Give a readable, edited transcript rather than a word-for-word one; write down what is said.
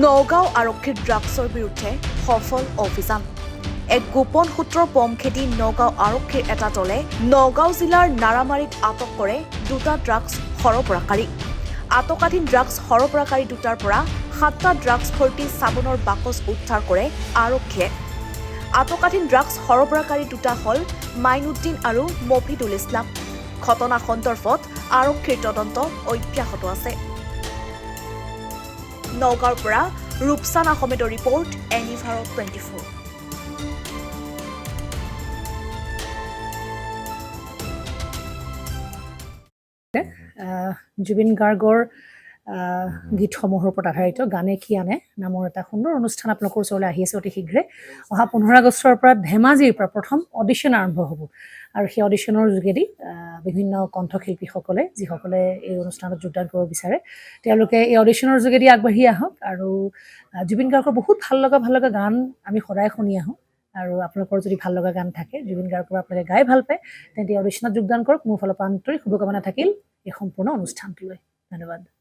নগাঁও আৰক্ষীৰ ড্ৰাগছৰ বিৰুদ্ধে সফল অভিযান। এক গোপন সূত্ৰৰ পম খেদি নগাঁও আৰক্ষীৰ এটা দলে নগাঁও জিলাৰ নাৰামাৰীত আটক কৰে দুটা ড্ৰাগছ সৰবৰাহকাৰী। আটকাধীন ড্ৰাগছ সৰবৰাহকাৰী দুটাৰ পৰা 7টা ড্ৰাগছ ভৰ্তি চাবোনৰ বাকচ উদ্ধাৰ কৰে আৰক্ষীয়ে। আটকাধীন ড্ৰাগছ সৰবৰাহকাৰী দুটা হ'ল মাইনুদ্দিন আৰু মফিদুল ইছলাম। ঘটনা সন্দৰ্ভত আৰক্ষীৰ তদন্ত অব্যাহত আছে। নগাঁৱৰ পৰা ৰূপচান আহমেদৰ ৰিপৰ্ট, এনিভাৰ 24। জুবিন গাৰ্গৰ গীতসমূহৰ ওপৰত আধাৰিত গানে কি আনে নামৰ এটা সুন্দৰ অনুষ্ঠান আপোনালোকৰ ওচৰলৈ আহি আছে অতি শীঘ্ৰে। অহা 15 আগষ্টৰ পৰা ধেমাজিৰ পৰা প্ৰথম অডিশ্যন আৰম্ভ হ'ব আৰু সেই অডিশ্যনৰ যোগেদি বিভিন্ন কণ্ঠশিল্পীসকলে যিসকলে এই অনুষ্ঠানত যোগদান কৰিব বিচাৰে তেওঁলোকে এই অডিশ্যনৰ যোগেদি আগবাঢ়ি আহক আৰু জুবিন গাৰ্গৰ বহুত ভাল লগা গান আমি সদায় শুনি আহোঁ। আৰু আপোনালোকৰ যদি ভাল লগা গান থাকে জুবিন গাৰ্গৰ আপোনালোকে গাই ভাল পায় তেন্তে অডিশ্যনত যোগদান কৰক। মোৰ ফালৰ পৰা আন্তৰিক শুভকামনা থাকিল এই সম্পূৰ্ণ অনুষ্ঠানটোলৈ। ধন্যবাদ।